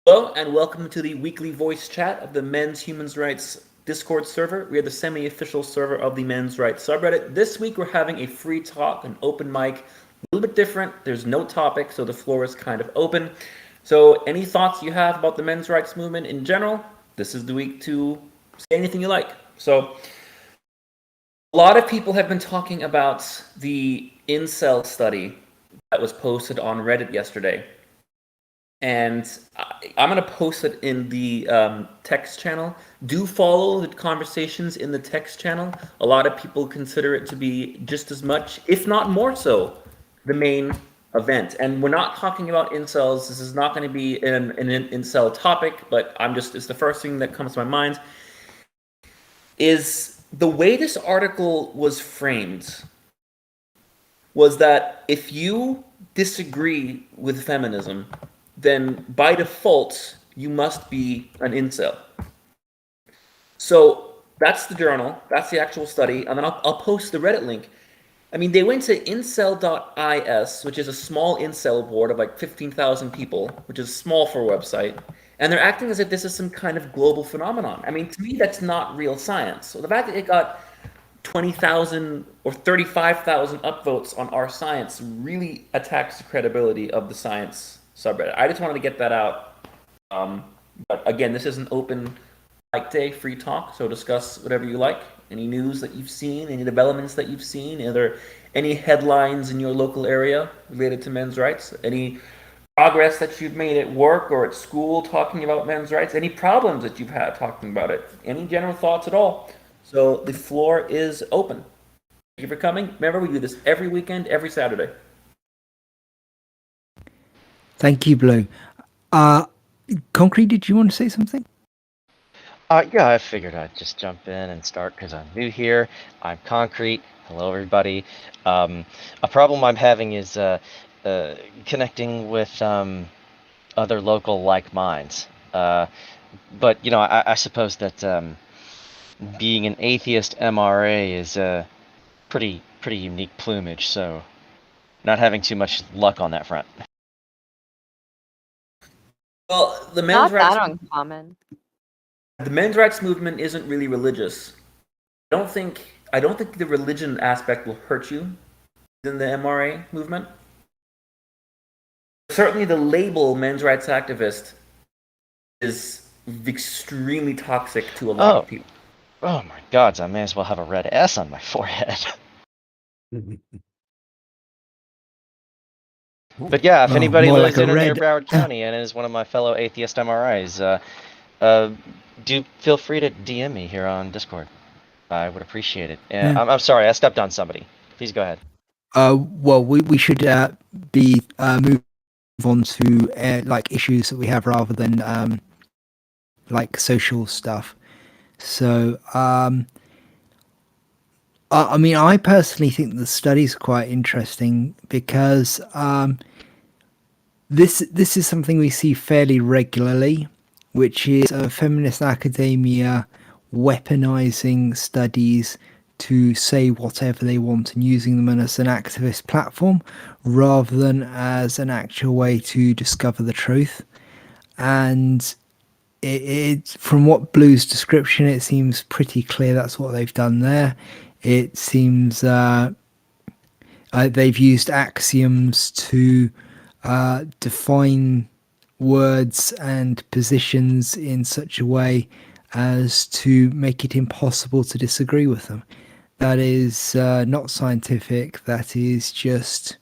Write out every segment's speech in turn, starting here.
Hello, and welcome to the weekly voice chat of the Men's Human Rights Discord server. We are the semi-official server of the Men's Rights subreddit. This week we're having a free talk, an open mic, a little bit different. There's no topic, so the floor is kind of open. So any thoughts you have about the men's rights movement in general, this is the week to say anything you like. So a lot of people have been talking about the incel study that was posted on Reddit yesterday. And I'm going to post it in the text channel. Do follow the conversations in the text channel. A lot of people consider it to be just as much, if not more so, the main event. And we're not talking about incels. This is not going to be an incel topic, but it's the first thing that comes to my mind. Is the way this article was framed was that if you disagree with feminism, then by default, you must be an incel. So that's the journal, that's the actual study, and then I'll post the Reddit link. I mean, they went to incel.is, which is a small incel board of like 15,000 people, which is small for a website, and they're acting as if this is some kind of global phenomenon. I mean, to me, that's not real science. So the fact that it got 20,000 or 35,000 upvotes on our science really attacks the credibility of the science subreddit. I just wanted to get that out. But again, this is an open mic day, free talk, so discuss whatever you like. Any news that you've seen, any developments that you've seen, are there any headlines in your local area related to men's rights? Any progress that you've made at work or at school talking about men's rights? Any problems that you've had talking about it? Any general thoughts at all? So the floor is open. Thank you for coming. Remember, we do this every weekend, every Saturday. Thank you, Blue. Concrete, did you want to say something? Yeah, I figured I'd just jump in and start because I'm new here. I'm Concrete. Hello, everybody. A problem I'm having is connecting with other local like minds. But, you know, I suppose that being an atheist MRA is pretty unique plumage, so not having too much luck on that front. Well, the Not that uncommon. The men's rights movement isn't really religious. I don't think the religion aspect will hurt you in the MRA movement. Certainly, the label men's rights activist is extremely toxic to a lot of people. Oh my gods, I may as well have a red S on my forehead. But yeah, if anybody lives in or near Broward County and is one of my fellow atheist MRIs, do feel free to DM me here on Discord. I would appreciate it. And I'm sorry, I stepped on somebody. Please go ahead. Well, we should move on to like issues that we have rather than like social stuff. So I mean, I personally think the study's quite interesting because this is something we see fairly regularly, which is feminist academia weaponizing studies to say whatever they want and using them as an activist platform rather than as an actual way to discover the truth. And it from what Blue's description, it seems pretty clear that's what they've done there. It seems they've used axioms to define words and positions in such a way as to make it impossible to disagree with them. That is not scientific. That is just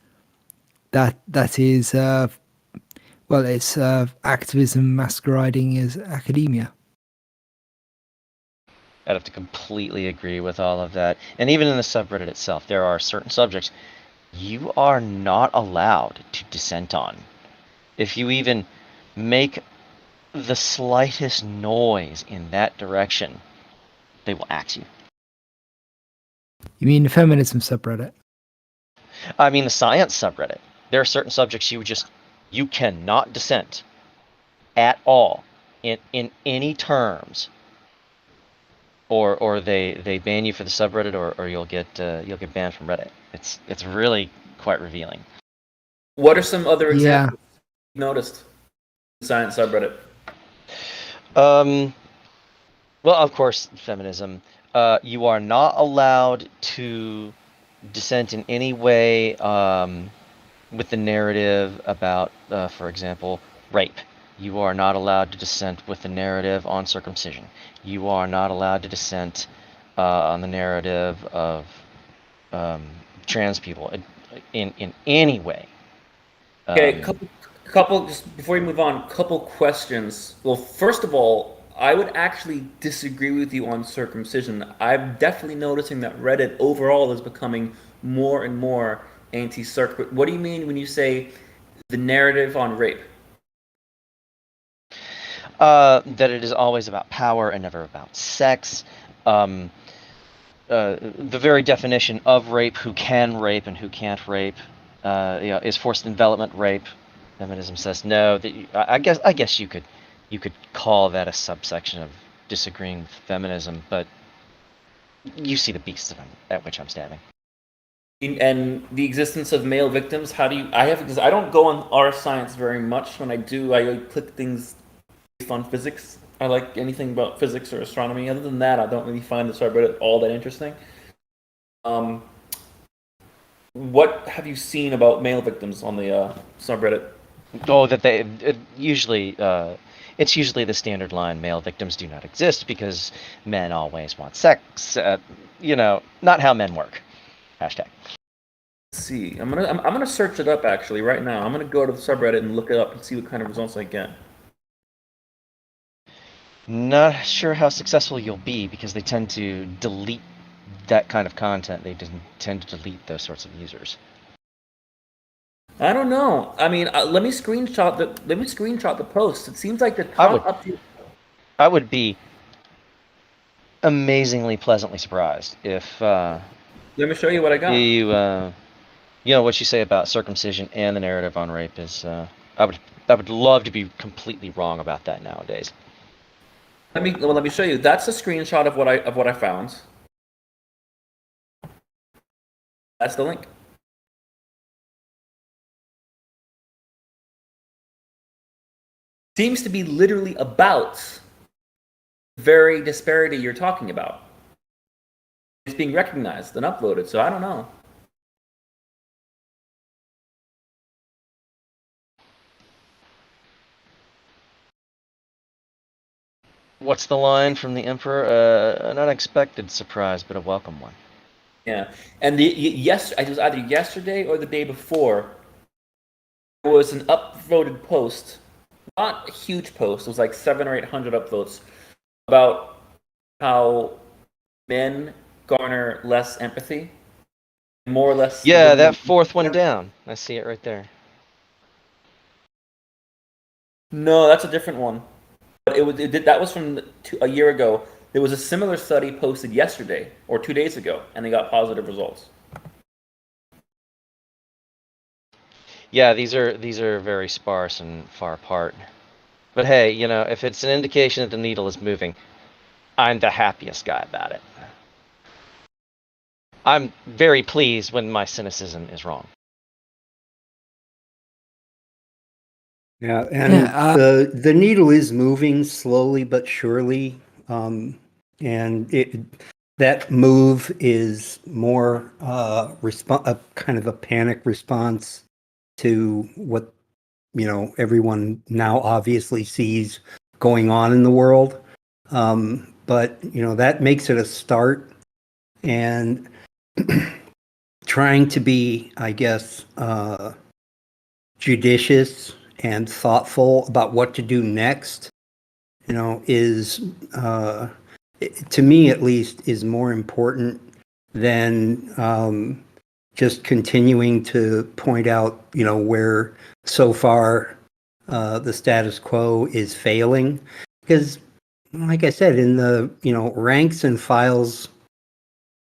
that is well, it's activism masquerading as academia. I'd have to completely agree with all of that. And even in the subreddit itself, there are certain subjects you are not allowed to dissent on. If you even make the slightest noise in that direction, they will axe you. You mean the feminism subreddit? I mean the science subreddit. There are certain subjects you cannot dissent at all in any terms. Or they ban you for the subreddit, or you'll get banned from Reddit. It's really quite revealing. What are some other examples you've noticed in the science subreddit? Well, of course, feminism. You are not allowed to dissent in any way with the narrative about, for example, rape. You are not allowed to dissent with the narrative on circumcision. You are not allowed to dissent on the narrative of um, trans people in any way. Okay, Um, couple, just before you move on, couple questions. Well, first of all, I would actually disagree with you on circumcision. I'm definitely noticing that Reddit overall is becoming more and more anti-circ. But what do you mean when you say the narrative on rape? that it is always about power and never about sex. Um, the very definition of rape, who can rape and who can't rape, is forced envelopment rape. Feminism says no. I guess you could call that a subsection of disagreeing with feminism, but you see the beasts at which I'm stabbing. And the existence of male victims, how do you, I have, because I don't go on R Science very much. When I do, I click things based on physics. I like anything about physics or astronomy. Other than that, I don't really find the subreddit all that interesting. Um, what have you seen about male victims on the subreddit? Oh, that usually it's usually the standard line: male victims do not exist because men always want sex. Not how men work. Hashtag. Let's see, I'm gonna search it up actually right now. I'm gonna go to the subreddit and look it up and see what kind of results I get. Not sure how successful you'll be because they tend to delete that kind of content. They tend to delete those sorts of users. I don't know. I mean, let me screenshot the post. It seems like the I top would up to I would be amazingly pleasantly surprised if let me show you what I got. you know what you say about circumcision and the narrative on rape is I would love to be completely wrong about that nowadays. Let me show you. That's a screenshot of what I found. That's the link. Seems to be literally about the very disparity you're talking about. It's being recognized and uploaded, so I don't know. What's the line from the Emperor? An unexpected surprise, but a welcome one. Yeah, and it was either yesterday or the day before. There was an upvoted post, not a huge post. It was like 700 or 800 upvotes about how men garner less empathy, more or less. Yeah, that fourth one down. I see it right there. No, that's a different one. But that was from a year ago. There was a similar study posted yesterday or 2 days ago, and they got positive results. Yeah, these are very sparse and far apart. But hey, if it's an indication that the needle is moving, I'm the happiest guy about it. I'm very pleased when my cynicism is wrong. Yeah, and Yeah, the needle is moving slowly but surely, and that move is more a kind of a panic response to what everyone now obviously sees going on in the world. But that makes it a start, and trying to be, I guess, judicious and thoughtful about what to do next, is to me at least is more important than just continuing to point out, where so far the status quo is failing. Because, like I said, in the ranks and files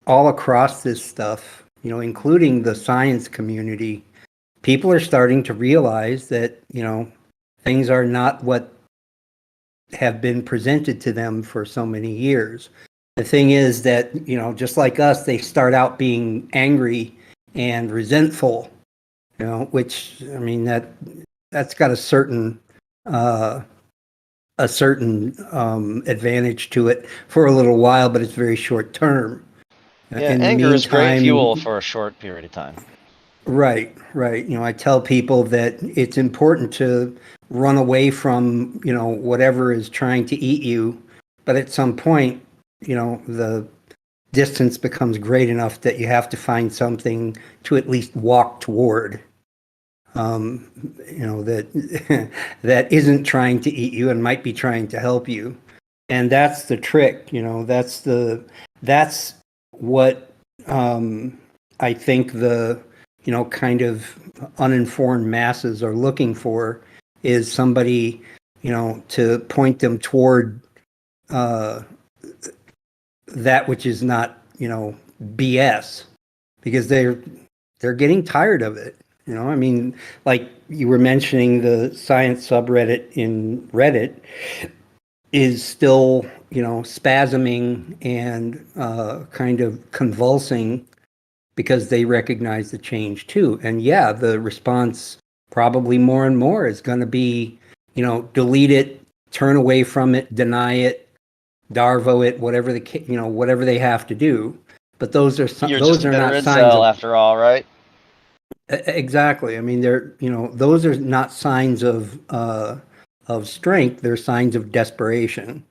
all across this stuff, including the science community, people are starting to realize that, things are not what have been presented to them for so many years. The thing is that, just like us, they start out being angry and resentful, which, I mean, that's got a certain a certain advantage to it for a little while, but it's very short term. Yeah, In the anger is great meantime, fuel for a short period of time. right, right. You know, I tell people that it's important to run away from, you know, whatever is trying to eat you, but at some point, you know, the distance becomes great enough that you have to find something to at least walk toward. You know, that that isn't trying to eat you and might be trying to help you. And that's the trick, you know, that's what I think the, you know, kind of uninformed masses are looking for, is somebody, you know, to point them toward that which is not, you know, BS, because they're getting tired of it. You know, I mean, like you were mentioning, the science subreddit in Reddit is still, you know, spasming and kind of convulsing because they recognize the change too. And yeah, the response probably more and more is going to be, you know, delete it, turn away from it, deny it, Darvo it, whatever you know, whatever they have to do. But those are You're just those a are bitter not signs incel of after all, right? exactly. I mean, they're, you know, those are not signs of strength. They're signs of desperation.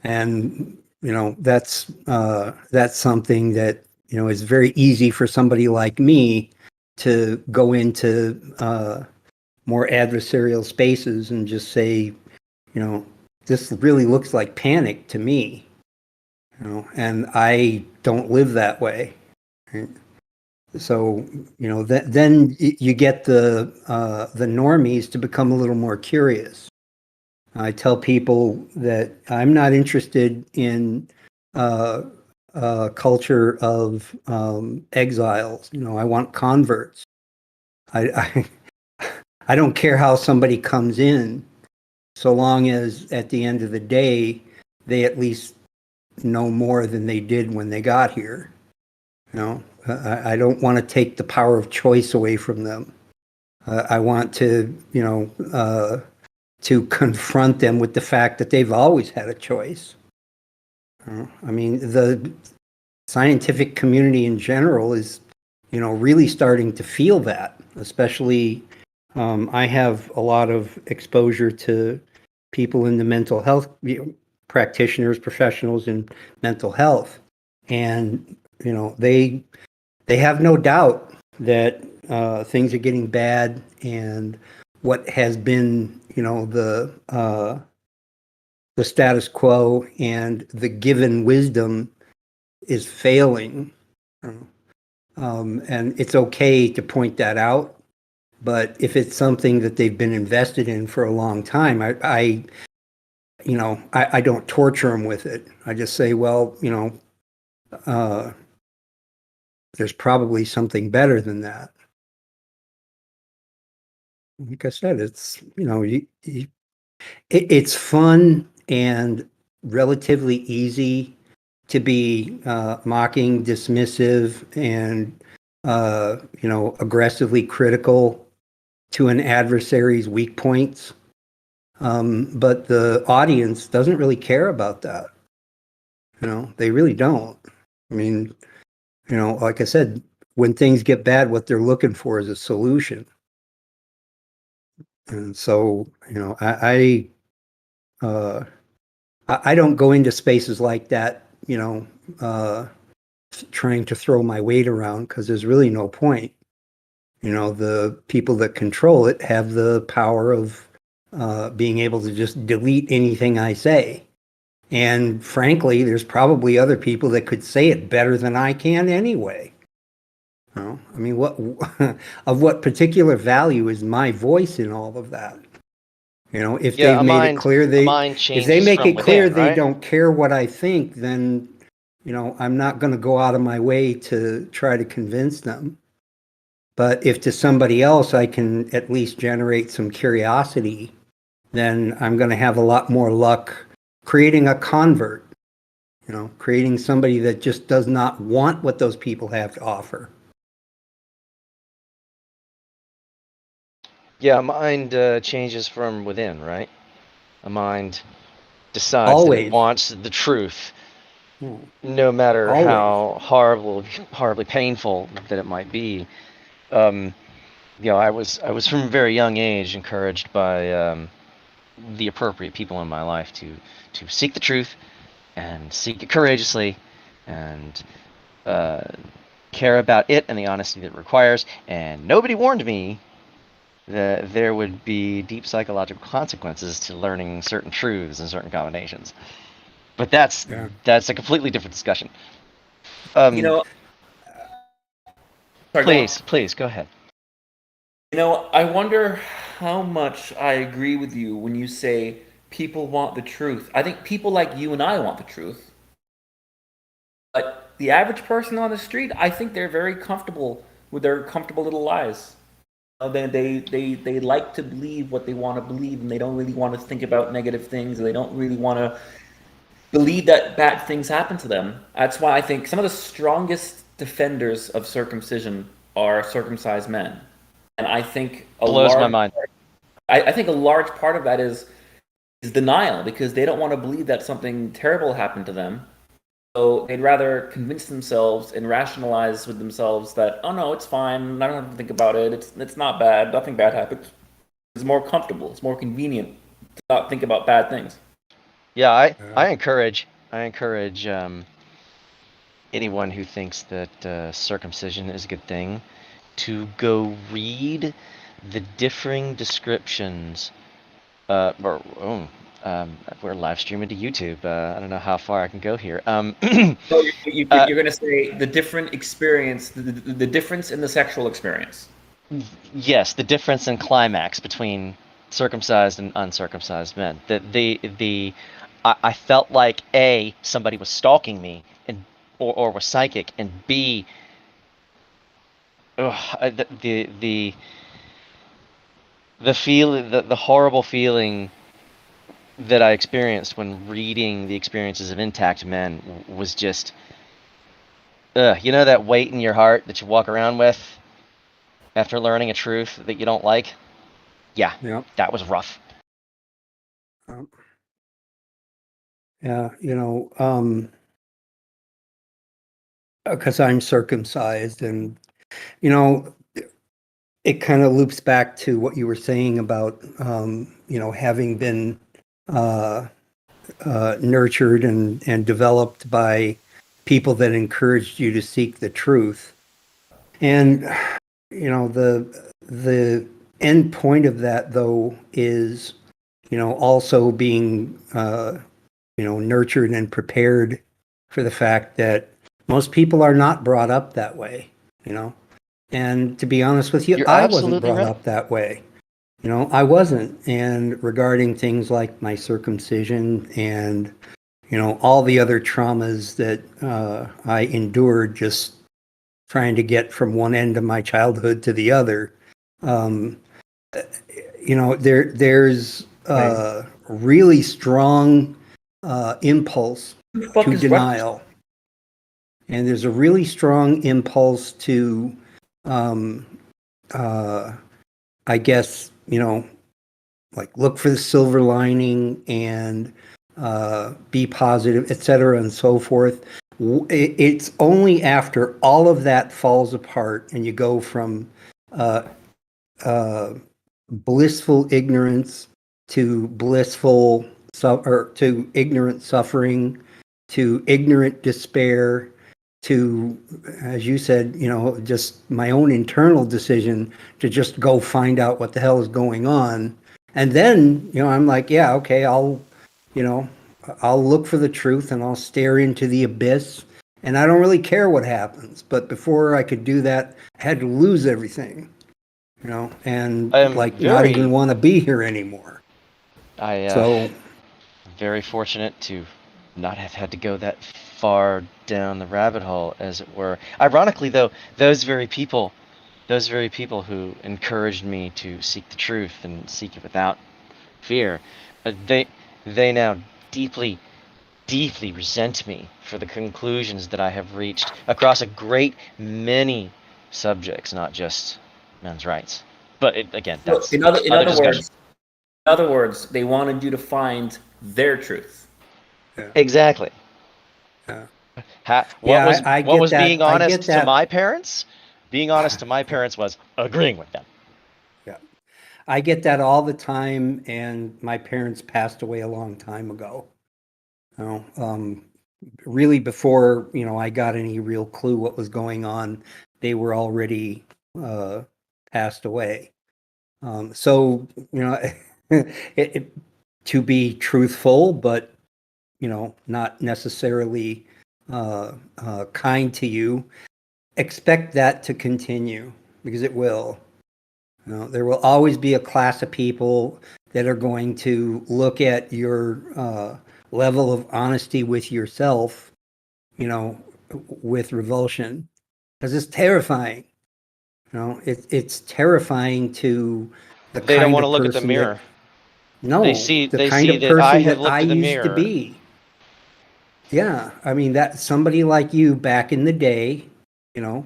And you know, that's something that, you know, is very easy for somebody like me to go into more adversarial spaces and just say, you know, this really looks like panic to me, you know, and I don't live that way. Right? So, you know, then you get the normies to become a little more curious. I tell people that I'm not interested in a culture of exiles. You know, I want converts. I don't care how somebody comes in, so long as at the end of the day they at least know more than they did when they got here. You know, I don't want to take the power of choice away from them. I want to, you know, to confront them with the fact that they've always had a choice. I mean, the scientific community in general is, you know, really starting to feel that, especially I have a lot of exposure to people in the mental health, practitioners, professionals in mental health. And, you know, they have no doubt that things are getting bad, and what has been, you know, the status quo and the given wisdom is failing. And it's okay to point that out. But if it's something that they've been invested in for a long time, you know, I don't torture them with it. I just say, well, you know, there's probably something better than that. Like I said, it's, you know, it's fun and relatively easy to be mocking, dismissive, and you know, aggressively critical to an adversary's weak points. But the audience doesn't really care about that. You know, they really don't. I mean, you know, like I said, when things get bad, what they're looking for is a solution. And so, you know, I don't go into spaces like that, you know, trying to throw my weight around, because there's really no point. You know, the people that control it have the power of being able to just delete anything I say. And frankly, there's probably other people that could say it better than I can anyway. You know? I mean, what of what particular value is my voice in all of that? You know, if Yeah, they've made it clear a mind if they changes make from it clear within, they right? don't care what I think, then, you know, I'm not going to go out of my way to try to convince them. But if to somebody else I can at least generate some curiosity, then I'm going to have a lot more luck creating a convert, you know, creating somebody that just does not want what those people have to offer. Yeah, mind changes from within, right? a mind decides that Always. it wants the truth, Hmm. no matter Always. how horribly painful that it might be. I was from a very young age encouraged by the appropriate people in my life to seek the truth and seek it courageously and care about it and the honesty that it requires. And nobody warned me that there would be deep psychological consequences to learning certain truths and certain combinations. But that's Yeah. a completely different discussion. You know, sorry, go on. Please go ahead. I wonder how much I agree with you when you say people want the truth. I think people like you and I want the truth. But the average person on the street, I think they're very comfortable with their comfortable little lies. They like to believe what they want to believe, and they don't really want to think about negative things, and they don't really want to believe that bad things happen to them. That's why I think some of the strongest defenders of circumcision are circumcised men. And I think Blows my mind. I think a large part of that is denial, because they don't want to believe that something terrible happened to them. So they'd rather convince themselves and rationalize with themselves that, oh no, it's fine. I don't have to think about it. It's not bad. Nothing bad happened. It's more comfortable. It's more convenient to not think about bad things. Yeah, I encourage anyone who thinks that circumcision is a good thing to go read the differing descriptions. We're live streaming to YouTube. I don't know how far I can go here. So you're going to say the different experience, the difference in the sexual experience. Yes, the difference in climax between circumcised and uncircumcised men. I felt like A, somebody was stalking me, and or was psychic, and B, the feeling, the horrible feeling that I experienced when reading the experiences of intact men was just, that weight in your heart that you walk around with after learning a truth that you don't like? Yeah, Yep. that was rough. Yeah, because I'm circumcised, and it kind of loops back to what you were saying about having been nurtured and developed by people that encouraged you to seek the truth. And the end point of that, though, is also being nurtured and prepared for the fact that most people are not brought up that way. And to be honest with you, You're I wasn't absolutely brought right. up that way. I wasn't. And regarding things like my circumcision and all the other traumas that I endured just trying to get from one end of my childhood to the other, there's a really strong impulse Who the fuck to is denial. And there's a really strong impulse to, I guess, like look for the silver lining and be positive, etc., and so forth. It's only after all of that falls apart and you go from blissful ignorance to to ignorant suffering to ignorant despair to, as you said, just my own internal decision to just go find out what the hell is going on. And then, I'm like, yeah, okay, I'll look for the truth and I'll stare into the abyss, and I don't really care what happens. But before I could do that, I had to lose everything, and not even want to be here anymore. So very fortunate to not have had to go that far down the rabbit hole, as it were. Ironically, though, those very people who encouraged me to seek the truth and seek it without fear, they now deeply resent me for the conclusions that I have reached across a great many subjects, not just men's rights. But again, that's in other discussion. words, In other words, they wanted you to find their truth. Exactly. Yeah. What get was that. being I honest get to that. my parents? Being honest to my parents was agreeing with them. Yeah. I get that all the time, and my parents passed away a long time ago. You know, really before, I got any real clue what was going on, they were already passed away. So, to be truthful, but, not necessarily kind to you, expect that to continue because it will. There will always be a class of people that are going to look at your level of honesty with yourself, you know, with revulsion, because it's terrifying. It's terrifying to the They don't kind want to of look at the person that, mirror. no, the They kind see of that I person have that I looked in the used to mirror. be. Yeah, I mean, that somebody like you back in the day,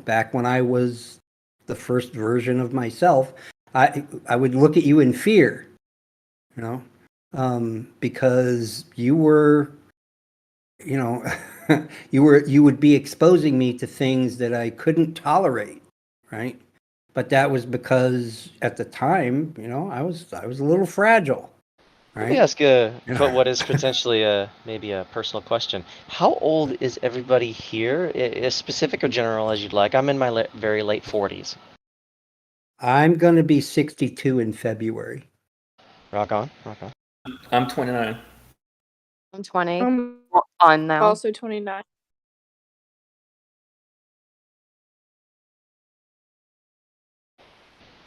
back when I was the first version of myself, I would look at you in fear, you know, because you were, you know, you would be exposing me to things that I couldn't tolerate, right? But that was because at the time, I was a little fragile, Let me right? ask what is potentially maybe a personal question. How old is everybody here? As specific or general as you'd like. I'm in my very late 40s. I'm going to be 62 in February. Rock on, rock on. I'm 29. I'm 20. I'm On now. also 29.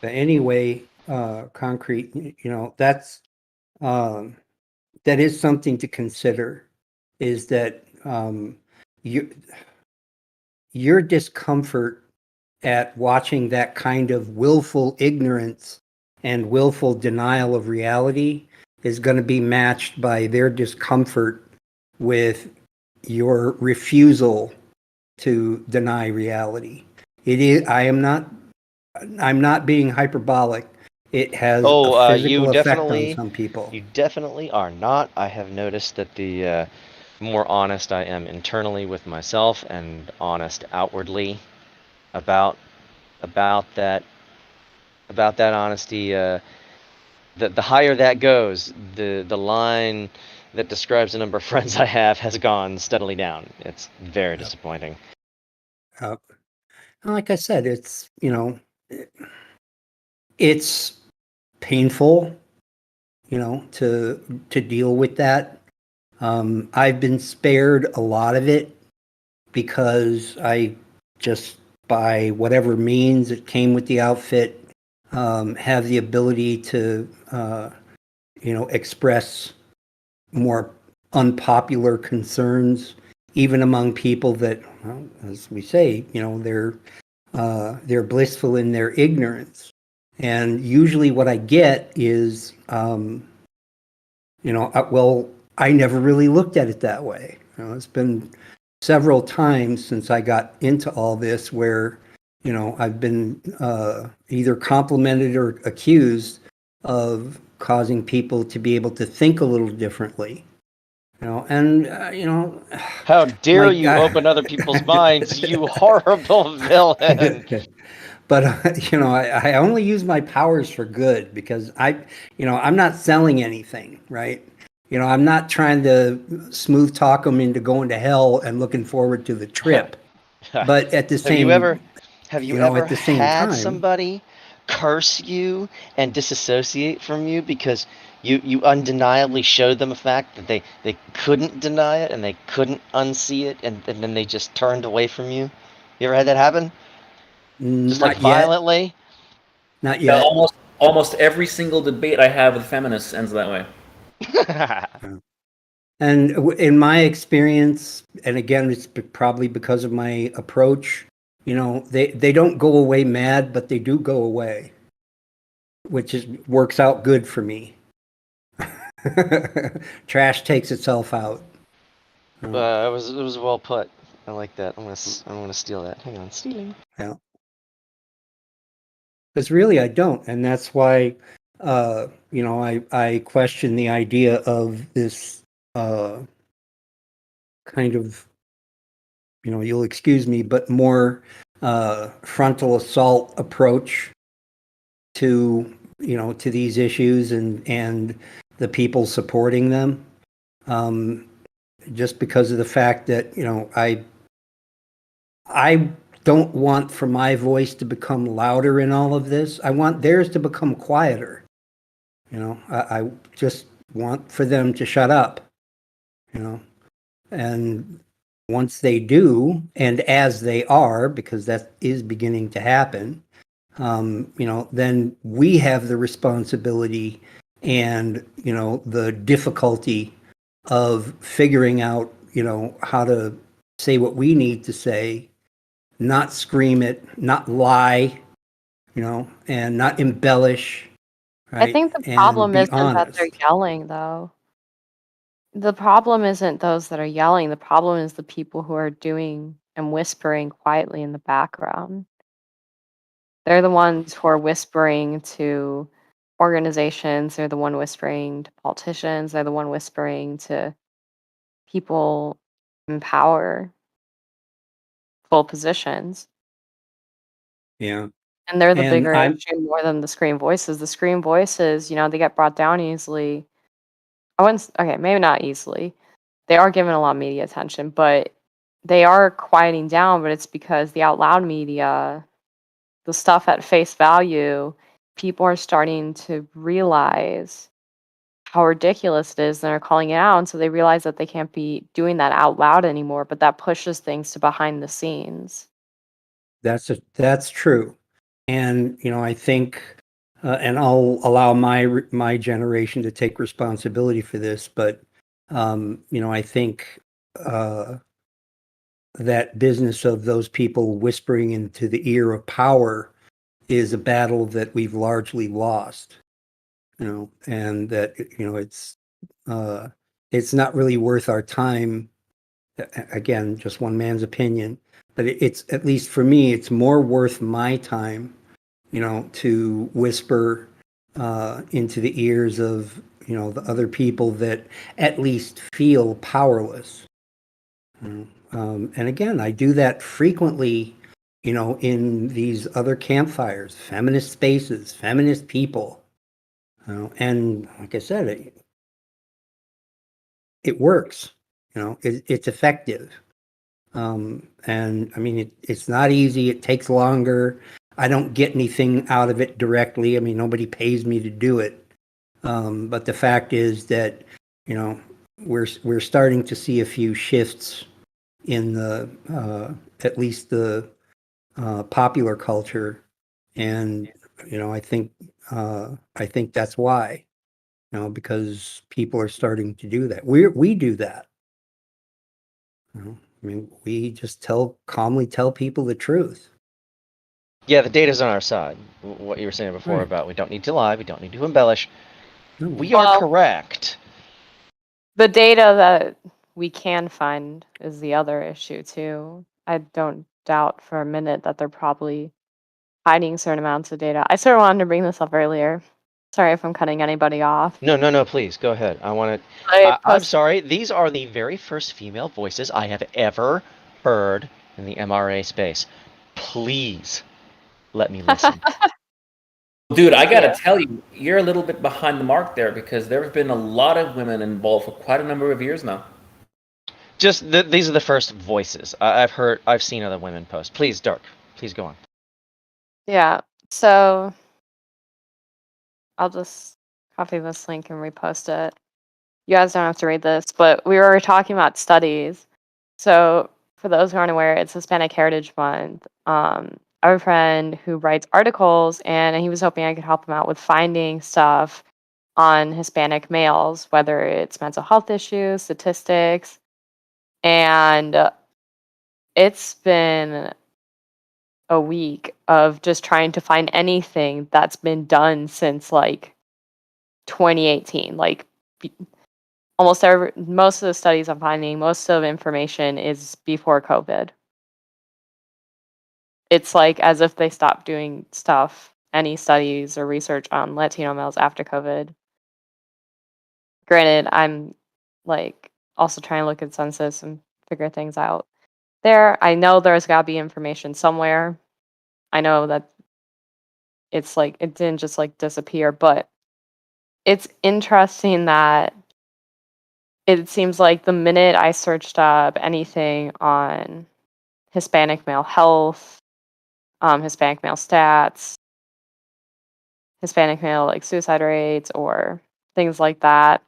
But anyway, concrete, um, that is something to consider. Is that you, your discomfort at watching that kind of willful ignorance and willful denial of reality is going to be matched by their discomfort with your refusal to deny reality. It is. I'm not being hyperbolic. It has a physical effect on some people. You definitely are not. I have noticed that the more honest I am internally with myself and honest outwardly about about that honesty, the higher that goes, the line that describes the number of friends I have has gone steadily down. It's very disappointing. Uh, like I said, it's painful, to deal with that. I've been spared a lot of it because I just, by whatever means it came with the outfit, have the ability to, express more unpopular concerns, even among people that, well, as we say, they're blissful in their ignorance. And usually what I get is, well, I never really looked at it that way. It's been several times since I got into all this where, I've been either complimented or accused of causing people to be able to think a little differently. How dare my you God. open other people's minds, you horrible villain! But I only use my powers for good because I'm not selling anything, right? I'm not trying to smooth talk them into going to hell and looking forward to the trip. But at the Have you same, ever at the same had time, somebody curse you and disassociate from you because you undeniably showed them a fact that they couldn't deny it and they couldn't unsee it and then they just turned away from you? You ever had that happen? Just like not yet, violently? not Yeah, yet. almost every single debate I have with feminists ends that way. And in my experience, and again, it's probably because of my approach, they don't go away mad, but they do go away, which works out good for me. Trash takes itself out. It was well put. I like that. I'm gonna steal that. Hang on, stealing. Yeah. Because really, I don't, and that's why, I question the idea of this kind of, you'll excuse me, but more frontal assault approach to, to these issues and the people supporting them. Just because of the fact that, I don't want for my voice to become louder in all of this. I want theirs to become quieter. I just want for them to shut up, and once they do, and as they are, because that is beginning to happen, then we have the responsibility and, the difficulty of figuring out, how to say what we need to say, not scream it, not lie, and not embellish, I right? think the And problem be isn't that they're honest. yelling, though. The problem isn't those that are yelling. The problem is the people who are doing and whispering quietly in the background. They're the ones who are whispering to organizations. They're the one whispering to politicians. They're the one whispering to people in power, full positions. Yeah. And they're the And bigger I'm, issue more than the scream voices. The scream voices, they get brought down easily. Okay, maybe not easily. They are given a lot of media attention, but they are quieting down, but it's because the out loud media, the stuff at face value, people are starting to realize how ridiculous it is and they're calling it out. And so they realize that they can't be doing that out loud anymore, but that pushes things to behind the scenes. that's true. And, I think, and I'll allow my generation to take responsibility for this, but, I think, that business of those people whispering into the ear of power is a battle that we've largely lost, and that, it's not really worth our time. Again, just one man's opinion, but it's, at least for me, it's more worth my time, to whisper into the ears of, the other people that at least feel powerless. And again, I do that frequently, in these other campfires, feminist spaces, feminist people. And like I said, it works. It's effective. And I mean, it's not easy. It takes longer. I don't get anything out of it directly. I mean, nobody pays me to do it. But the fact is that, we're starting to see a few shifts in the, at least the popular culture. And, I think that's why, because people are starting to do that. We do that. I mean, we just calmly tell people the truth. Yeah, the data's on our side. What you were saying before Right. about we don't need to lie, we don't need to embellish. No, We are Well, correct. the data that we can find is the other issue too. I don't doubt for a minute that they're probably hiding certain amounts of data. I sort of wanted to bring this up earlier. Sorry if I'm cutting anybody off. No, please go ahead. I want to. I I'm post sorry. These are the very first female voices I have ever heard in the MRA space. Please let me listen. Dude, I Thank gotta you. tell you, you're a little bit behind the mark there because there have been a lot of women involved for quite a number of years now. Just these are the first voices I've seen other women post. Please, Dark. Please go on. Yeah. So I'll just copy this link and repost it. You guys don't have to read this, but we were talking about studies. So for those who aren't aware, it's Hispanic Heritage Month. I have a friend who writes articles, and he was hoping I could help him out with finding stuff on Hispanic males, whether it's mental health issues, statistics, and it's been a week of just trying to find anything that's been done since like 2018. Like most of the studies I'm finding, most of information is before COVID. It's like as if they stopped doing stuff any studies or research on Latino males after COVID. Granted, I'm like also trying to look at census and figure things out there. I know there's got to be information somewhere. I know that it's like it didn't just like disappear, but it's interesting that it seems like the minute I searched up anything on Hispanic male health, Hispanic male stats, Hispanic male like suicide rates or things like that,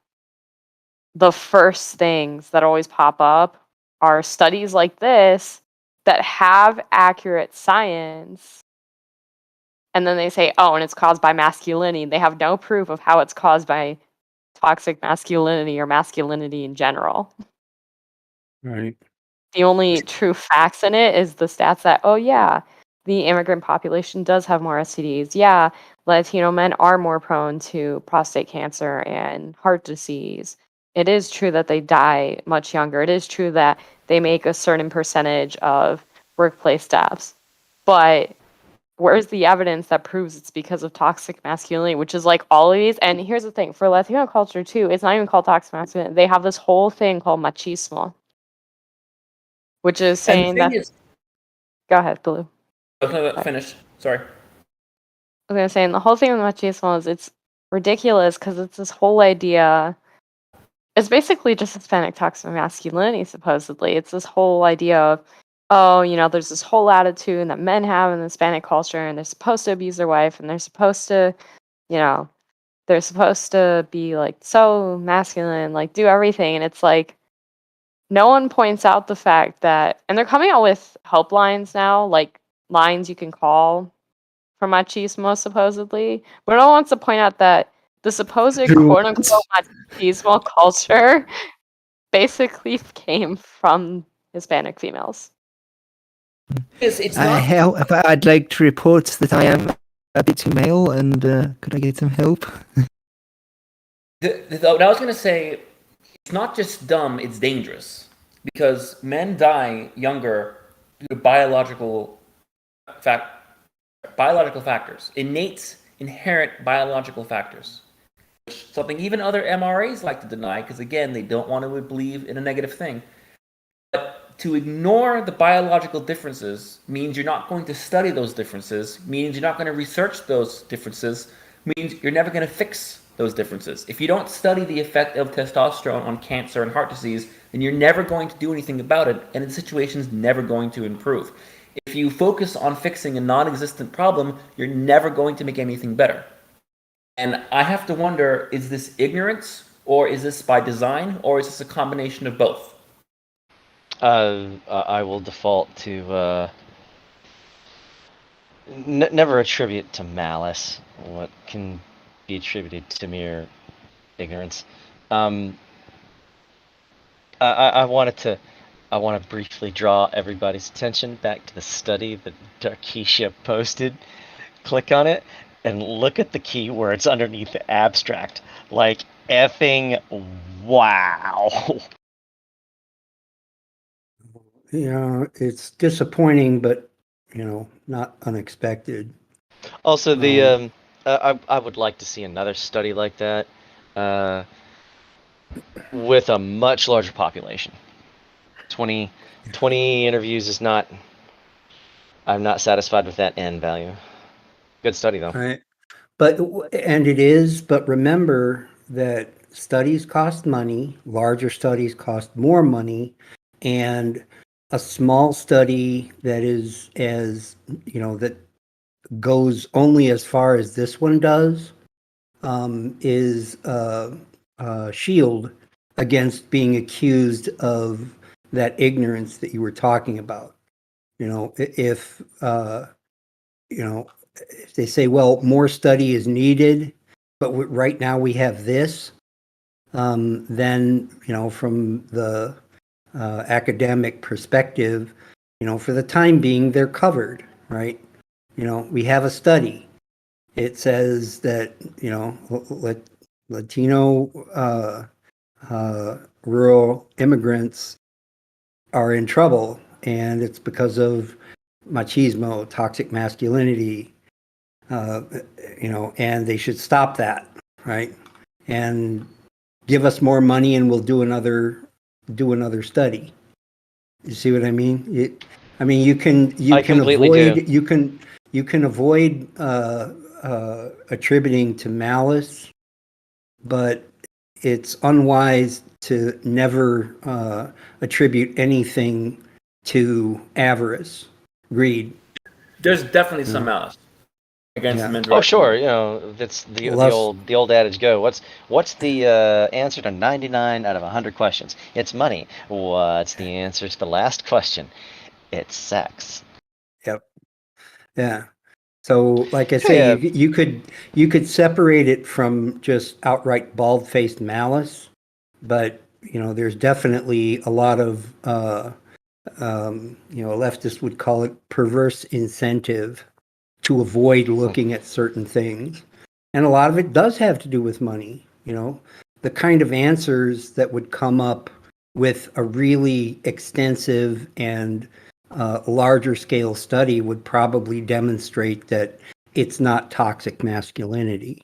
the first things that always pop up are studies like this that have accurate science. And then they say, oh, and it's caused by masculinity. They have no proof of how it's caused by toxic masculinity or masculinity in general. Right. The only true facts in it is the stats that, oh, yeah, the immigrant population does have more STDs. Yeah, Latino men are more prone to prostate cancer and heart disease. It is true that they die much younger. It is true that they make a certain percentage of workplace deaths. But where's the evidence that proves it's because of toxic masculinity, which is like all of these? And here's the thing, for Latino culture too, it's not even called toxic masculinity. They have this whole thing called machismo, which is And the saying thing that. is, Go ahead, Blue. finish. Sorry. I was gonna say, and the whole thing with machismo is it's ridiculous because it's this whole idea. It's basically just Hispanic toxic masculinity, supposedly. It's this whole idea of, oh, there's this whole attitude that men have in the Hispanic culture, and they're supposed to abuse their wife, and they're supposed to, they're supposed to be like so masculine, like do everything. And it's like, no one points out the fact that, and they're coming out with helplines now, like lines you can call for machismo, supposedly. But no one wants to point out that the supposed quote unquote machismo culture basically came from Hispanic females. It's not. But I'd like to report that I am a bit too male, and could I get some help? What I was going to say, it's not just dumb, it's dangerous. Because men die younger due to biological factors, inherent biological factors. Something even other MRAs like to deny, because again, they don't want to believe in a negative thing. But to ignore the biological differences means you're not going to study those differences, means you're not going to research those differences, means you're never going to fix those differences. If you don't study the effect of testosterone on cancer and heart disease, then you're never going to do anything about it, and the situation's never going to improve. If you focus on fixing a non-existent problem, you're never going to make anything better. And I have to wonder, is this ignorance, or is this by design, or is this a combination of both? I will default to never attribute to malice what can be attributed to mere ignorance. I want to briefly draw everybody's attention back to the study that Darkeisha posted. Click on it and look at the keywords underneath the abstract. Like, effing wow. It's disappointing, but not unexpected. Also, I would like to see another study like that with a much larger population. 20 interviews is not. I'm not satisfied with that N value. Good study though. Right. But it is, but remember that studies cost money, larger studies cost more money, and a small study that is that goes only as far as this one does is a shield against being accused of that ignorance that you were talking about. If they say, well, more study is needed, but right now we have this, then from the academic perspective, for the time being, they're covered, right? We have a study. It says that Latino rural immigrants are in trouble, and it's because of machismo, toxic masculinity. uh, and they should stop that, right? And give us more money, and we'll do another study. You see what I mean? You can I completely do. avoid you can avoid attributing to malice, but it's unwise to never attribute anything to avarice, greed. There's definitely some malice against Yeah. them Oh, indirectly. sure. That's the Less- the old adage go. What's the answer to 99 out of 100 questions? It's money. What's the answer to the last question? It's sex. Yep. Yeah. So, like I say, Hey, you could separate it from just outright bald-faced malice, but there's definitely a lot of a leftist would call it perverse incentive to avoid looking at certain things, and a lot of it does have to do with money. The kind of answers that would come up with a really extensive and larger scale study would probably demonstrate that it's not toxic masculinity.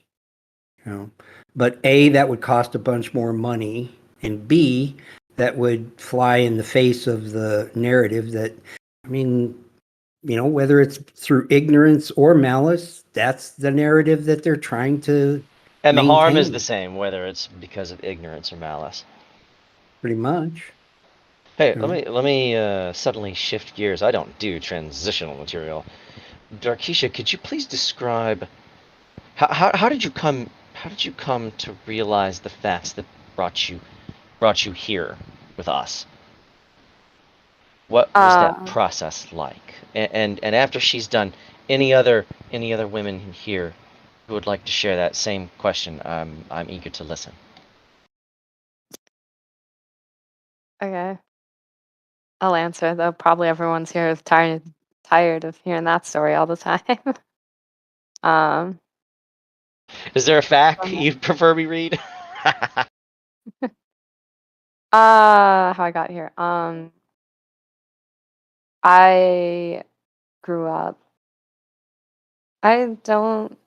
But A, that would cost a bunch more money, and B, that would fly in the face of the narrative that, whether it's through ignorance or malice, that's the narrative that they're trying to and the harm is maintain. the same, whether it's because of ignorance or malice. Pretty much. Hey, Yeah. let me suddenly shift gears. I don't do transitional material. Darkisha, could you please describe how did you come to realize the facts that brought you here with us? What was that process like? And after she's done, any other women here who would like to share that same question, I'm eager to listen. Okay. I'll answer, though probably everyone's here is tired of hearing that story all the time. um, Is there a fact Um, you prefer me read? how I got here. I grew up. I don't.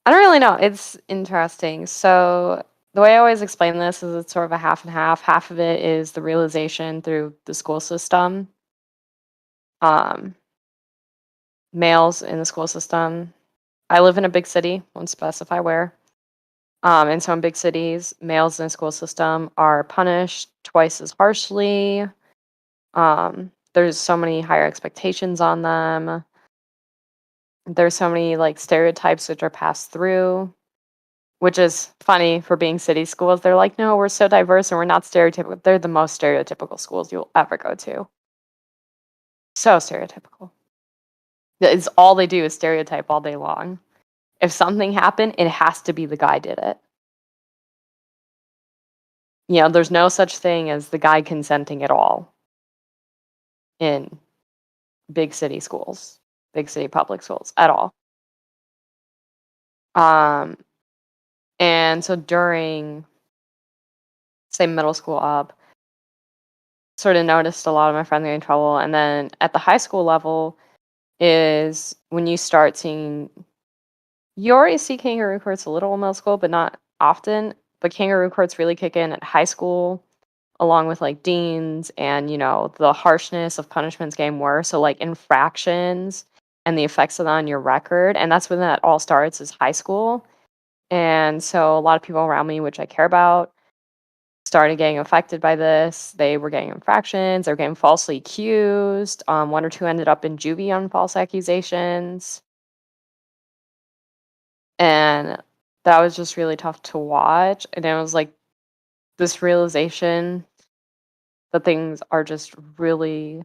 I don't really know. It's interesting. So the way I always explain this is it's sort of a half and half. Half of it is the realization through the school system. Um, Males in the school system. I live in a big city. Won't specify where. And so in big cities, males in the school system are punished twice as harshly. There's so many higher expectations on them. There's so many like stereotypes which are passed through, which is funny for being city schools. They're like, no, we're so diverse and we're not stereotypical. They're the most stereotypical schools you'll ever go to. So stereotypical. It's all they do is stereotype all day long. If something happened, it has to be the guy did it. There's no such thing as the guy consenting at all in big city schools, big city public schools at all. And so during, say, middle school up, sort of noticed a lot of my friends getting in trouble. And then at the high school level is when you start seeing, you already see kangaroo courts a little in middle school, but not often. But kangaroo courts really kick in at high school, along with like deans and, the harshness of punishments getting worse. So like infractions and the effects of that on your record. And that's when that all starts, is high school. And so a lot of people around me, which I care about, started getting affected by this. They were getting infractions. They were getting falsely accused. One or two ended up in juvie on false accusations. And that was just really tough to watch. And it was like this realization that things are just really,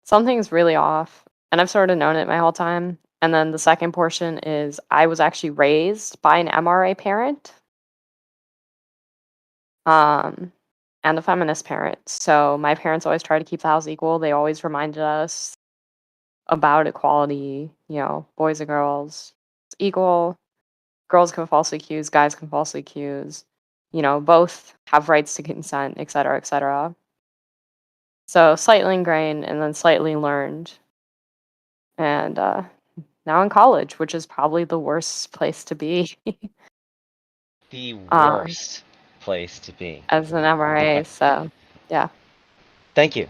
something's really off. And I've sort of known it my whole time. And then the second portion is I was actually raised by an MRA parent. And a feminist parent. So my parents always tried to keep the house equal. They always reminded us about equality, boys and girls. It's equal. Girls can falsely accuse, guys can falsely accuse. Both have rights to consent, et cetera, et cetera. So slightly ingrained and then slightly learned. And now in college, which is probably the worst place to be The Um, worst place to be. as an MRA. Okay. So, yeah. Thank you.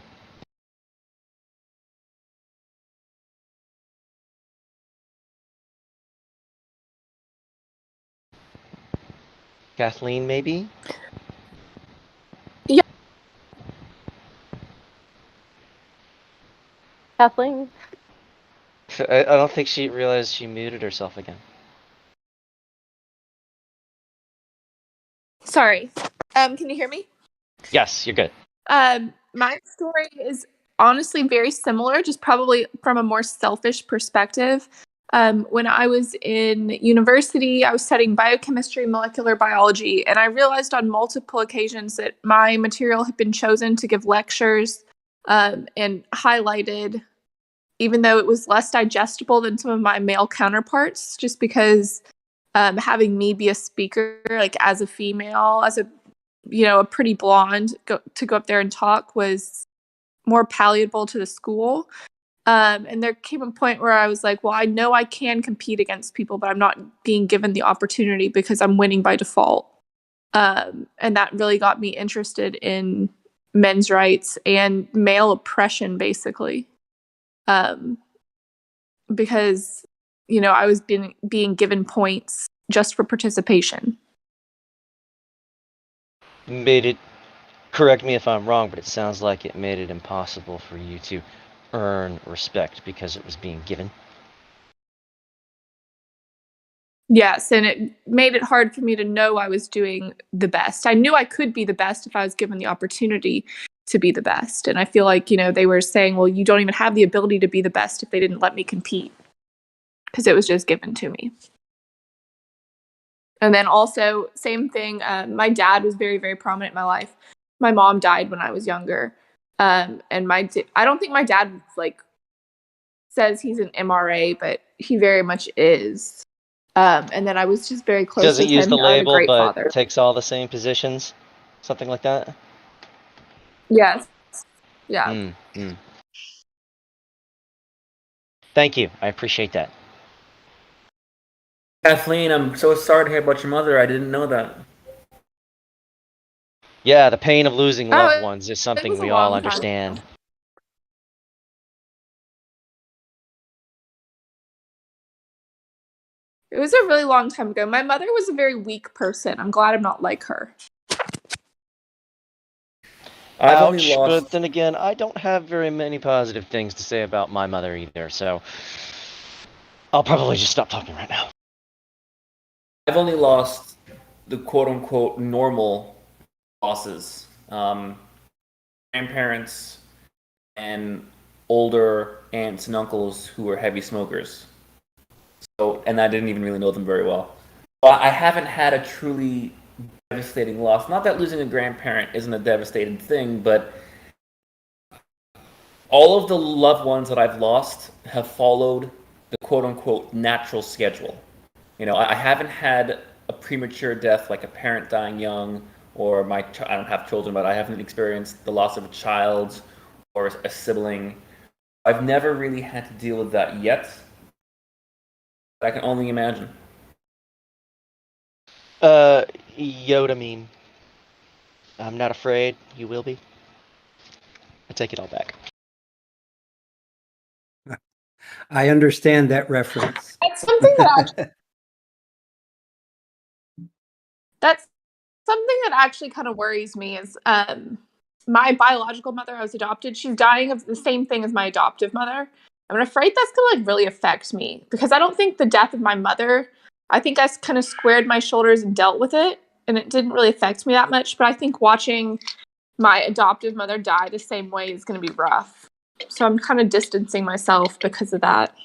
Kathleen, maybe? Kathleen? I don't think she realized she muted herself again. Sorry. Can you hear me? Yes, you're good. My story is honestly very similar, just probably from a more selfish perspective. When I was in university, I was studying biochemistry, molecular biology, and I realized on multiple occasions that my material had been chosen to give lectures and highlighted, even though it was less digestible than some of my male counterparts, just because having me be a speaker, like as a female, as a a pretty blonde, to go up there and talk was more palatable to the school. And there came a point where I was like, well, I know I can compete against people, but I'm not being given the opportunity because I'm winning by default. And that really got me interested in men's rights and male oppression, basically. Because, I was being given points just for participation. Made it, correct me if I'm wrong, but it sounds like it made it impossible for you to earn respect because it was being given. Yes, and it made it hard for me to know I was doing the best. I knew I could be the best if I was given the opportunity to be the best. And I feel like, they were saying, well, you don't even have the ability to be the best if they didn't let me compete, because it was just given to me. And then also, same thing, my dad was very, very prominent in my life. My mom died when I was younger. And I don't think my dad, says he's an MRA, but he very much is. And then I was just very close Doesn't with use him. the I had a label, great but father. takes all the same positions? Something like that? Yes. Yeah. Thank you. I appreciate that. Kathleen, I'm so sorry to hear about your mother. I didn't know that. Yeah, the pain of losing loved Oh, ones is it something was a we all long time understand. ago. It was a really long time ago. My mother was a very weak person. I'm glad I'm not like her. I've only Ouch, but lost. then again, I don't have very many positive things to say about my mother either, so I'll probably just stop talking right now. I've only lost the quote-unquote normal losses. Grandparents and older aunts and uncles who were heavy smokers. So, and I didn't even really know them very well. But I haven't had a truly devastating loss. Not that losing a grandparent isn't a devastating thing, but all of the loved ones that I've lost have followed the quote-unquote natural schedule. I haven't had a premature death like a parent dying young, or I don't have children, but I haven't experienced the loss of a child or a sibling. I've never really had to deal with that yet. I can only imagine. Yoda meme. I'm not afraid, you will be. I take it all back. I understand that reference. That's something that actually kind of worries me is my biological mother, I was adopted, she's dying of the same thing as my adoptive mother. I'm afraid that's gonna really affect me, because I don't think the death of my mother, I think I kind of squared my shoulders and dealt with it, and it didn't really affect me that much. But I think watching my adoptive mother die the same way is gonna be rough. So I'm kind of distancing myself because of that.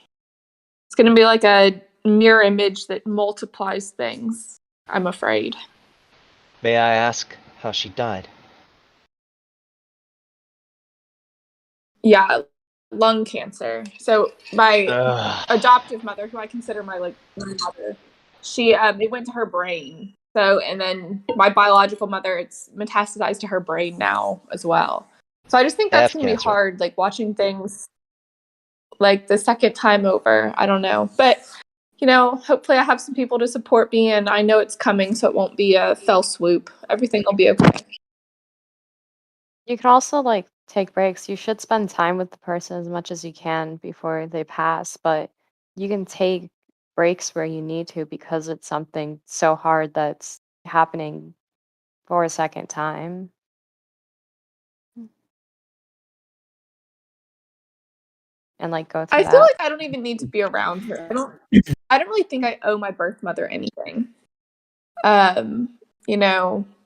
It's gonna be like a mirror image that multiplies things, I'm afraid. May I ask how she died? Yeah, lung cancer. So my Ugh. adoptive mother, who I consider my mother, she it went to her brain. So, and then my biological mother, it's metastasized to her brain now as well. So I just think that's F gonna be cancer. hard, like watching things. like the second time over. I don't know. But, hopefully I have some people to support me, and I know it's coming, so it won't be a fell swoop. Everything will be okay. You can also like take breaks. You should spend time with the person as much as you can before they pass, but you can take breaks where you need to because it's something so hard that's happening for a second time. And like go through I feel that. like I don't even need to be around her. I don't really think I owe my birth mother anything.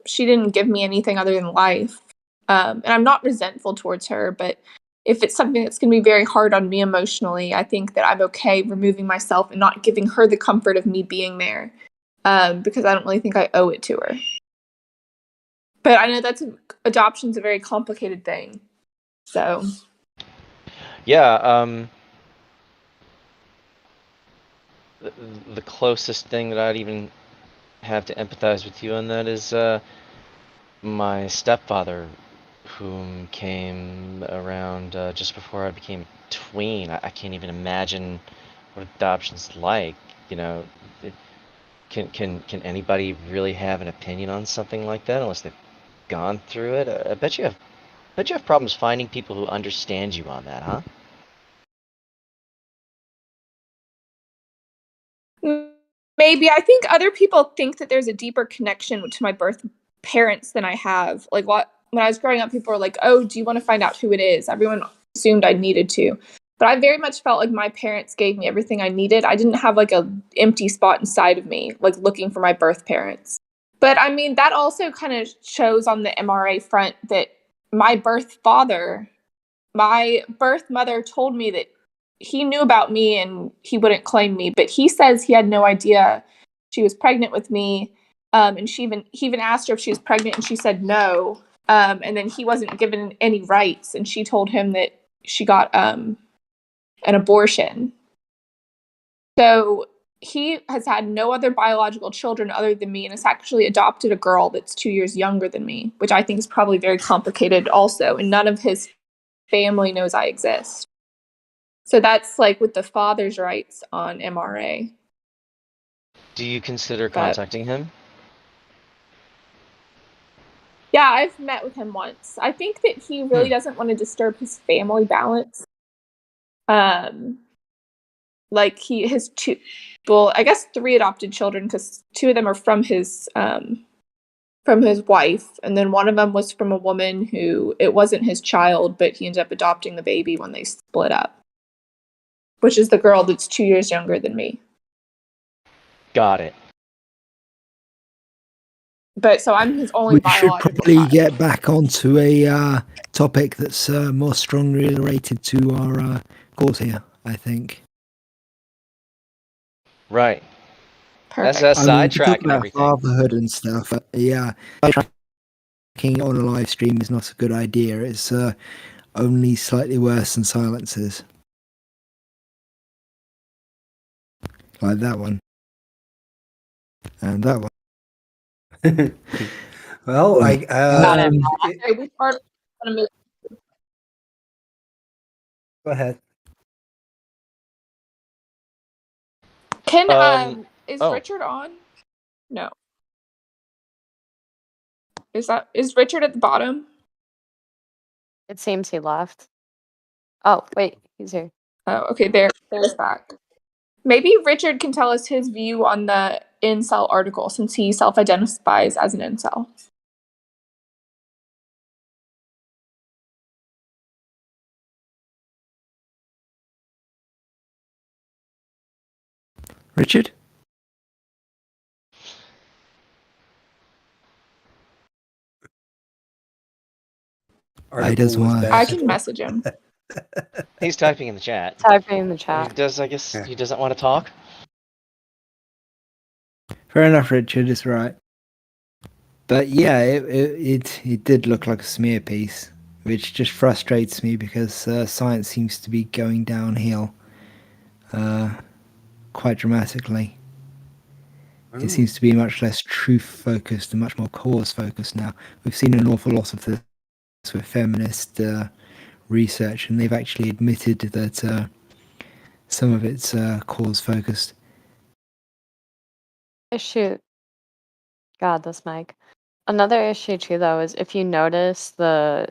She didn't give me anything other than life. And I'm not resentful towards her, but if it's something that's going to be very hard on me emotionally, I think that I'm okay removing myself and not giving her the comfort of me being there, because I don't really think I owe it to her. But I know adoption's a very complicated thing. So Yeah, the closest thing that I'd even have to empathize with you on that is my stepfather, whom came around just before I became a tween. I can't even imagine what adoption's like. Can anybody really have an opinion on something like that unless they've gone through it? I bet you have problems finding people who understand you on that, huh? maybe I think other people think that there's a deeper connection to my birth parents than I have. Like when I was growing up, people were like, "Oh, do you want to find out who it is?" Everyone assumed I needed to. But I very much felt like my parents gave me everything I needed. I didn't have like a empty spot inside of me, like looking for my birth parents. But I mean, that also kind of shows on the MRA front that my birth mother told me that he knew about me and he wouldn't claim me, but he says he had no idea she was pregnant with me. And he even asked her if she was pregnant, and she said no. And then he wasn't given any rights, and she told him that she got an abortion. So he has had no other biological children other than me, and has actually adopted a girl that's 2 years younger than me, which I think is probably very complicated also, and none of his family knows I exist. So that's like with the father's rights on MRA. Do you consider contacting him? Yeah, I've met with him once. I think that he really doesn't want to disturb his family balance. Like his two, well, I guess 3 adopted children, because 2 of them are from his wife, and then one of them was from a woman who it wasn't his child, but he ended up adopting the baby when they split up, which is the girl that's 2 years younger than me. Got it. But so I'm his only We should biological probably child. get back onto a topic that's more strongly related to our cause here, I think. Right. Perfect. That's I mean, to talk sidetracking about everything. fatherhood and stuff, yeah, sidetracking on a live stream is not a good idea. It's only slightly worse than silences. Like that one. And that one. Well, Got it. Okay, we started on a move. go ahead. Is oh. Richard on? No. Is Richard at the bottom? It seems he left. Oh, wait, he's here. Oh, okay, there's back. Maybe Richard can tell us his view on the incel article, since he self-identifies as an incel. Richard? Article doesn't was want to. I bad. can message him. He's typing in the chat. Typing in the He chat. I guess he doesn't want to talk. Fair enough, Richard is right. But yeah, it did look like a smear piece, which just frustrates me because science seems to be going downhill quite dramatically. It seems to be much less truth focused and much more cause focused now. We've seen an awful lot of this with feminist research, and they've actually admitted that some of it's cause focused. Issue. God, this mic. Another issue too, though, is if you notice the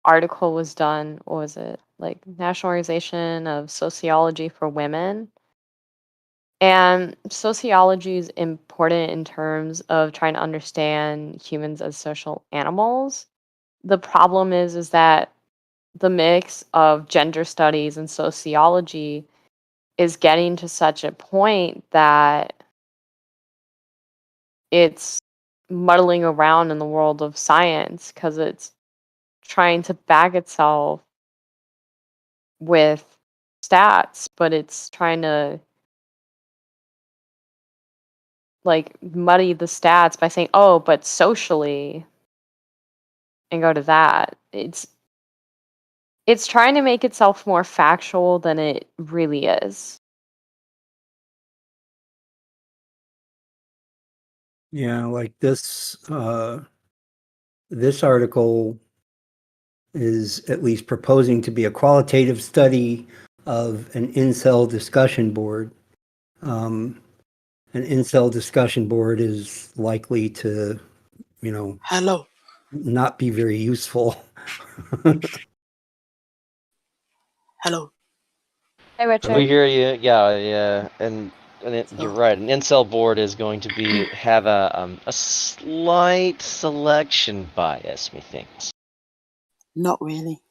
article was done, what was it? Like National Organization of Sociology for Women. And sociology is important in terms of trying to understand humans as social animals. The problem is that the mix of gender studies and sociology is getting to such a point that it's muddling around in the world of science because it's trying to back itself with stats, but it's trying to like muddy the stats by saying, "Oh, but socially," and go to that. It's trying to make itself more factual than it really is. Yeah, like this article is at least proposing to be a qualitative study of an incel discussion board. An incel discussion board is likely to, Hello. not be very useful. Hello. Hey, We Richard. hear you. Yeah, and you're right. An incel board is going to have a slight selection bias, methinks. Not really.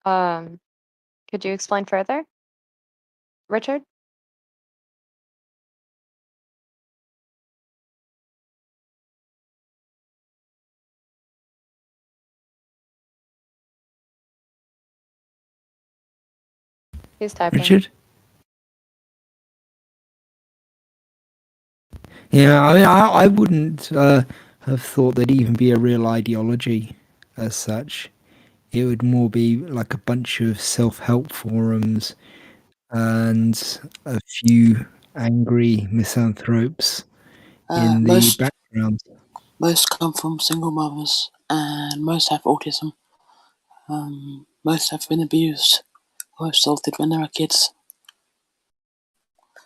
Could you explain further, Richard? He's typing. Richard? Yeah, I mean, I wouldn't have thought there'd even be a real ideology as such. It would more be like a bunch of self-help forums and a few angry misanthropes in the background. Most come from single mothers, and most have autism. Most have been abused or assaulted when they were kids.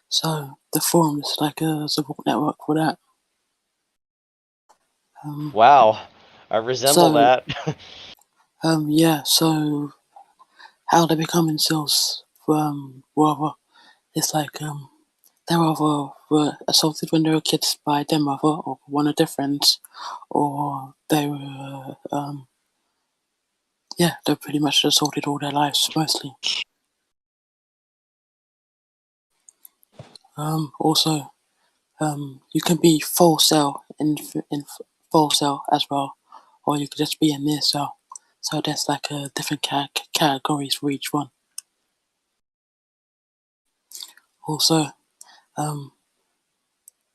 So the forum is like a support network for that. Wow, I resemble that. Yeah. So how they become incels? Rather, it's like they either were assaulted when they were kids by their mother or one of their friends, or they were they're pretty much assaulted all their lives mostly. Also, you can be full cell in full cell as well, or you could just be a near cell. So there's like a different categories for each one. Also,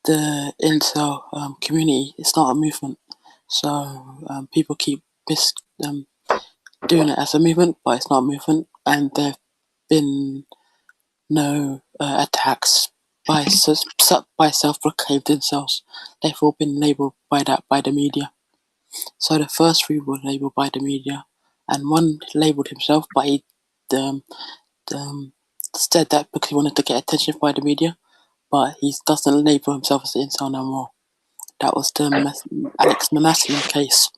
the incel community is not a movement, so people keep doing it as a movement, but it's not a movement, and there've been no attacks by self-proclaimed incels. They've all been labelled by that by the media. So the first three were labelled by the media, and one labelled himself, but he said that because he wanted to get attention by the media, but he doesn't label himself as an incel no more. That was the Alex Manassian case.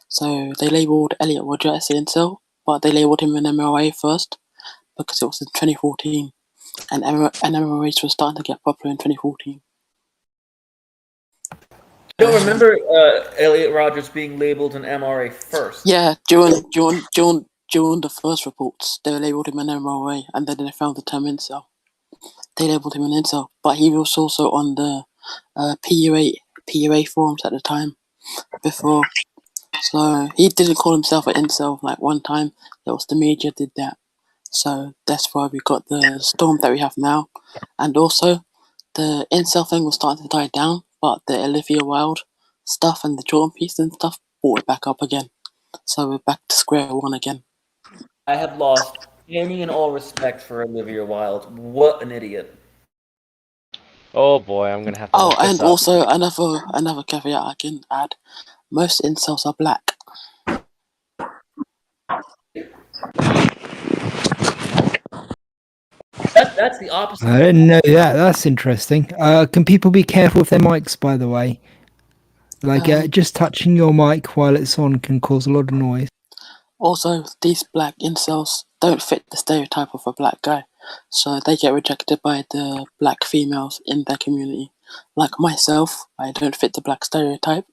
So they labelled Elliot Rodger as an incel, but they labelled him an MRA first because it was in 2014, and MRAs were starting to get popular in 2014. I don't remember Elliot Rodgers being labeled an MRA first. Yeah, during the first reports, they labelled him an MRA, and then they found the term incel. They labelled him an incel, but he was also on the PUA forums at the time before. So he didn't call himself an incel. Like one time, it was the media did that. So that's why we got the storm that we have now. And also, the incel thing was starting to die down, but the Olivia Wilde stuff and the Jordan piece and stuff brought it back up again. So we're back to square one again. I have lost any and all respect for Olivia Wilde. What an idiot. Oh boy, I'm gonna have to look and this up. also another caveat I can add: most incels are black. That's the opposite. I didn't know that. That's interesting. Can people be careful with their mics, by the way? Like, just touching your mic while it's on can cause a lot of noise. Also, these black incels don't fit the stereotype of a black guy, so they get rejected by the black females in their community. Like myself, I don't fit the black stereotype,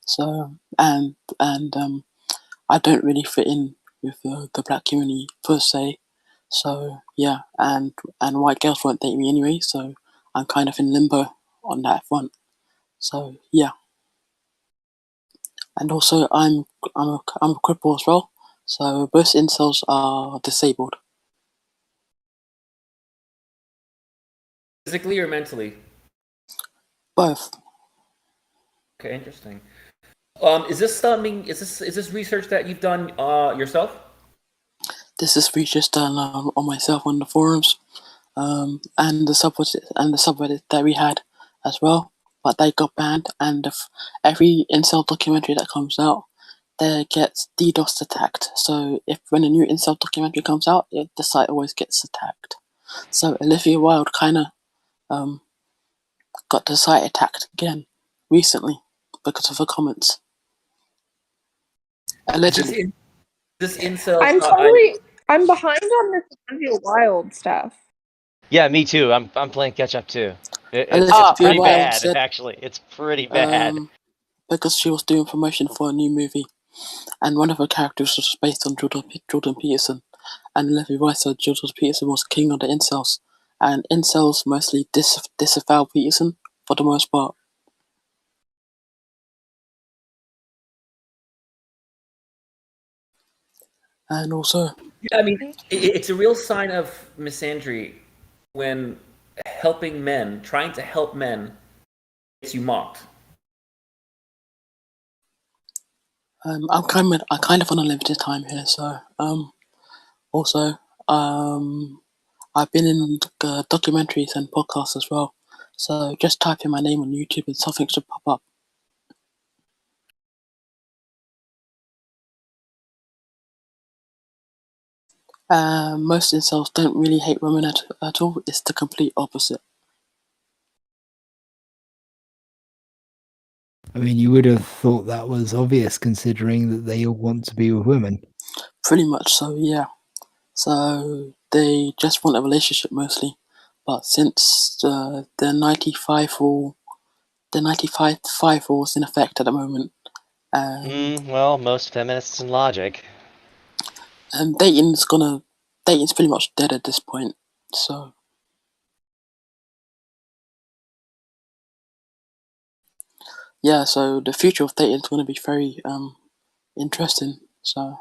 so and I don't really fit in with the black community per se. So yeah, and white girls won't date me anyway, so I'm kind of in limbo on that front. So yeah, and also I'm a cripple as well. So both incels are disabled. Physically or mentally? Both. Okay, interesting. Is this something? Is this research that you've done yourself? This is research done on myself on the forums, and the subreddit that we had as well, but they got banned. And every incel documentary that comes out, there gets DDoS attacked. So when a new incel documentary comes out, the site always gets attacked. So Olivia Wilde kind of got the site attacked again recently because of her comments. Allegedly. This incel. I'm behind on this Olivia Wilde stuff. Yeah, me too. I'm playing catch up too. It's Olivia pretty Wilde bad, said, actually. It's pretty bad. because she was doing promotion for a new movie, and one of her characters was based on Jordan Peterson, and Olivia Wilde said Jordan Peterson was king of the incels, and incels mostly disavow Peterson for the most part. And also, I mean, it's a real sign of misandry when trying to help men, gets you mocked. I'm kind of on a limited time here, so also I've been in documentaries and podcasts as well. So just type in my name on YouTube and something should pop up. Most incels don't really hate women at all. It's the complete opposite. I mean, you would have thought that was obvious considering that they all want to be with women. Pretty much so, yeah. So they just want a relationship mostly. But since the 95 rule, the 95 rule is in effect at the moment. Well, most feminists in logic. And dating's pretty much dead at this point. So yeah, so the future of dating is going to be very interesting. So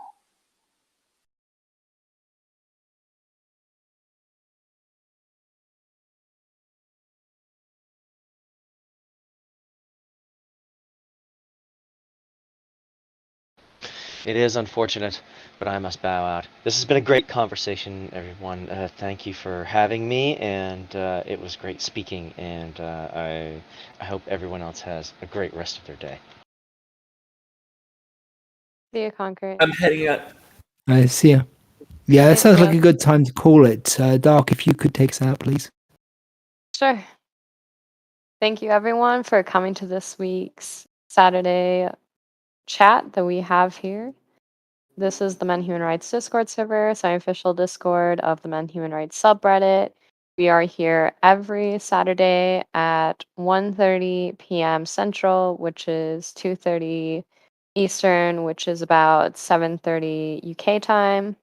It is unfortunate, but I must bow out. This has been a great conversation, everyone. Thank you for having me, and it was great speaking, and I hope everyone else has a great rest of their day. See you, Concrete. I'm heading out. I see ya. Yeah, that Thank sounds like you. a good time to call it. Dark, if you could take us out, please. Sure. Thank you, everyone, for coming to this week's Saturday chat that we have here. This is the Men Human Rights Discord server, semi-official Discord of the Men Human Rights subreddit. We are here every Saturday at 1:30 p.m. Central, which is 2:30 Eastern, which is about 7:30 UK time.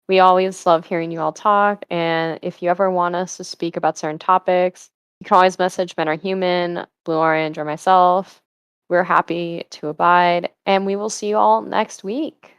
We always love hearing you all talk, and if you ever want us to speak about certain topics, you can always message Men Are Human, Blue Orange, or myself. We're happy to abide, and we will see you all next week.